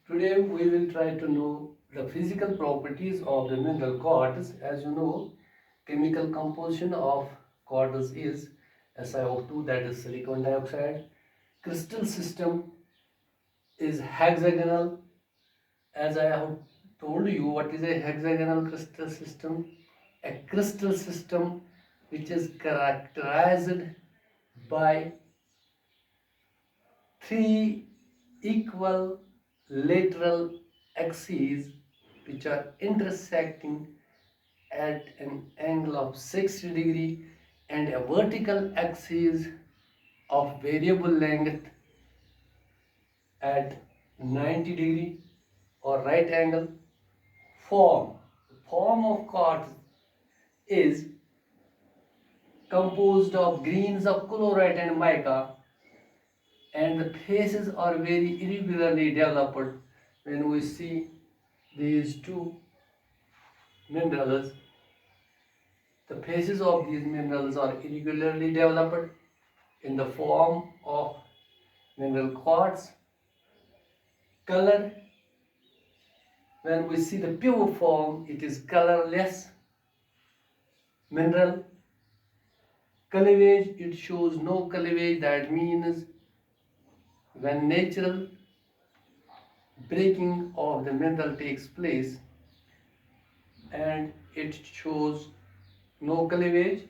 Today we will try to know the physical properties of the mineral quartz. As you know, chemical composition of quartz is SiO2, that is silicon dioxide. Crystal system is hexagonal. As I have told you, what is a hexagonal crystal system? A crystal system which is characterized by three equal lateral axes which are intersecting at an angle of 60 degree and a vertical axis of variable length at 90 degree or right angle. Form of quartz is composed of grains of chlorite and mica, and the faces are very irregularly developed. When we see these two minerals, the faces of these minerals are irregularly developed in the form of mineral quartz. Color, when we see the pure form, it is colorless. Mineral cleavage, it shows no cleavage. That means when natural breaking of the mineral takes place and it shows no cleavage.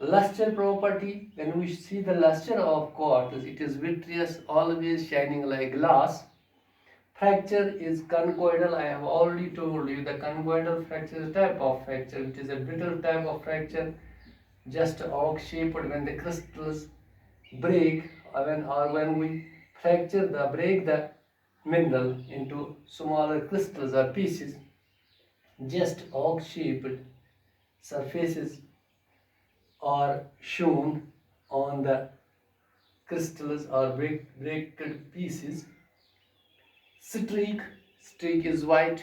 Luster property, when we see the luster of quartz, it is vitreous, always shining like glass. Fracture is conchoidal. I have already told you the conchoidal fracture is a type of fracture. It is a brittle type of fracture, just oak shaped. When the crystals break, or when we break the mineral into smaller crystals or pieces, just oak shaped surfaces are shown on the crystals or breaked pieces. Streak is white.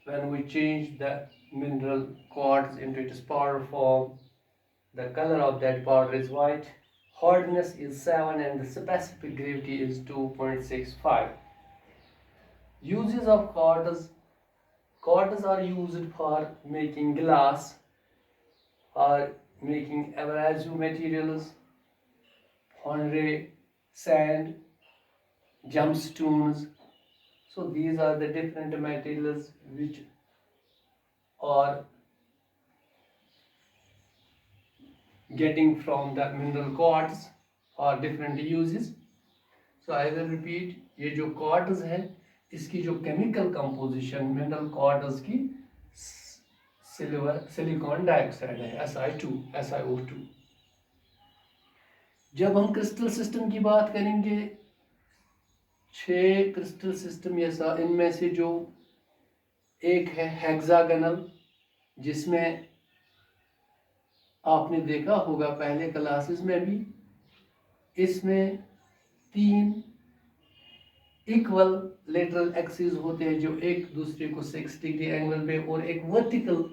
When we change the mineral quartz into its powder form, the color of that powder is white. Hardness is 7 and the specific gravity is 2.65. Uses of quartz. Quartz are used for making glass, or making abrasive materials, foundry, sand, gemstones. So these are the different materials which are getting from the mineral quartz और different uses. So I will repeat, ये जो quartz है इसकी जो chemical composition mineral quartz की silicon dioxide है SiO2. जब हम क्रिस्टल सिस्टम की बात करेंगे, 6 क्रिस्टल सिस्टम ऐसा, इनमें से जो एक है हेक्सागोनल, जिसमें आपने देखा होगा पहले क्लासेस में भी, इसमें 3 इक्वल लेटरल एक्सिस होते हैं जो एक दूसरे को 60 डिग्री एंगल पे, और एक वर्टिकल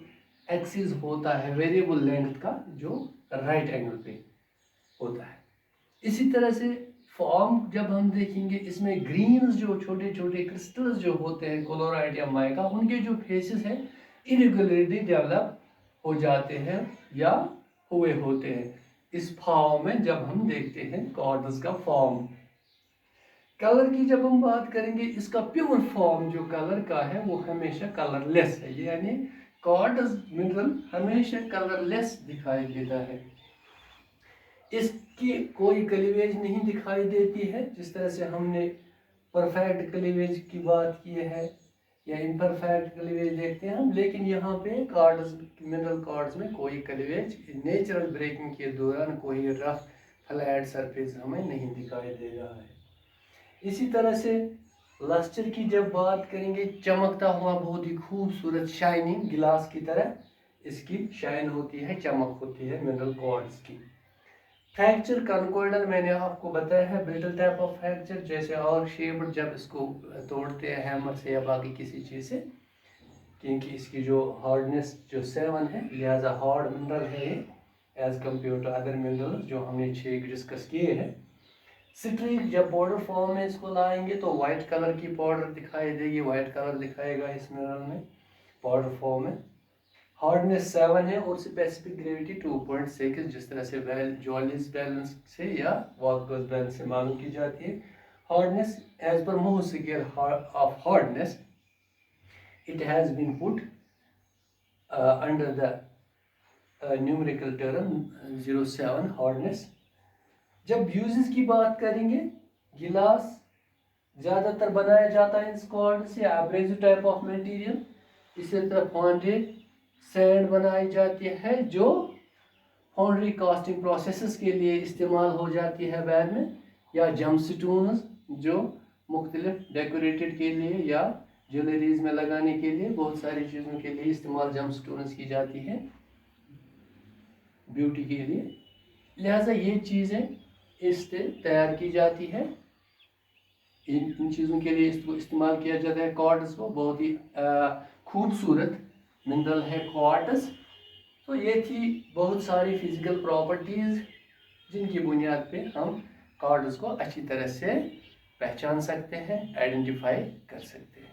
एक्सिस होता है वेरिएबल लेंथ का जो राइट एंगल पे होता है. इसी तरह से फॉर्म जब हम देखेंगे, इसमें ग्रीन्स जो छोटे छोटे क्रिस्टल्स जो होते हैं क्लोराइड या माइका, उनके जो फेसेस हैं इरेगुलरली डेवलप हो जाते हैं या हुए होते हैं इस फॉर्म में जब हम देखते हैं क्वार्ट्ज का फॉर्म. कलर की जब हम बात करेंगे, इसका प्योर फॉर्म जो कलर का है वो हमेशा कलरलेस है, यानी क्वार्ट्ज मिनरल हमेशा कलरलेस दिखाई देता है. इसकी कोई क्लीवेज नहीं दिखाई देती है, जिस तरह से हमने परफेक्ट क्लीवेज की बात की है या इम्परफेक्ट क्लीवेज देखते हैं हम, लेकिन यहाँ पे कार्ड्स मिनरल कार्ड्स में कोई क्लीवेज नेचुरल ब्रेकिंग के दौरान कोई रफ फ्लैट सरफेस हमें नहीं दिखाई दे रहा है. इसी तरह से लस्टर की जब बात करेंगे, चमकता हुआ बहुत ही खूबसूरत शाइनिंग गिलास की तरह इसकी शाइन होती है, चमक होती है मिनरल कार्ड्स की. फ्रैक्चर कॉन्कोइडल मैंने आपको बताया है, ब्रिटल टाइप ऑफ फ्रैक्चर, जैसे और शेप जब इसको तोड़ते हैं हैमर से या बाकी किसी चीज़ से, क्योंकि इसकी जो हार्डनेस जो 7 है, लिहाजा हार्ड मिनरल है as compare to other mineral जो हमने 6 डिस्कस किए हैं. स्ट्रीक जब पाउडर फॉर्म में इसको लाएंगे तो वाइट कलर की पाउडर दिखाई देगी, वाइट कलर दिखाएगा इस मिनरल में पाउडर फॉर्म में। हार्डनेस 7 है और स्पेसिफिक ग्रेविटी 2.6, जिस तरह से जॉलिस बैलेंस से या वॉल्कर्स बैलेंस से मालूम की जाती है। हार्डनेस एज पर Mohs scale of hardness it has been put under the numerical term 07 hardness. जब यूजेस की बात करेंगे, गिलास ज़्यादातर बनाया जाता है इन स्क्वाड से, एब्रेसिव टाइप ऑफ मटेरियल। इसी तरह फाउंड्री सैंड बनाई जाती है जो फाउंड्री कास्टिंग प्रोसेसेस के लिए इस्तेमाल हो जाती है बाद में, या जमस्टोन्स जो मुख्तलिफ डेकोरेटेड के लिए या ज्वेलरीज में लगाने के लिए, बहुत सारी चीज़ों के लिए इस्तेमाल जमस्टोन्स की जाती है ब्यूटी के लिए। लिहाजा ये चीज़ें इससे तैयार की जाती है, इन चीज़ों के लिए इसको इस्तेमाल किया जाता है। क्वार्ट्ज को बहुत ही खूबसूरत मिनरल है क्वार्ट्ज। तो ये थी बहुत सारी फिजिकल प्रॉपर्टीज़ जिनकी बुनियाद पे हम क्वार्ट्ज को अच्छी तरह से पहचान सकते हैं, आइडेंटिफाई कर सकते हैं।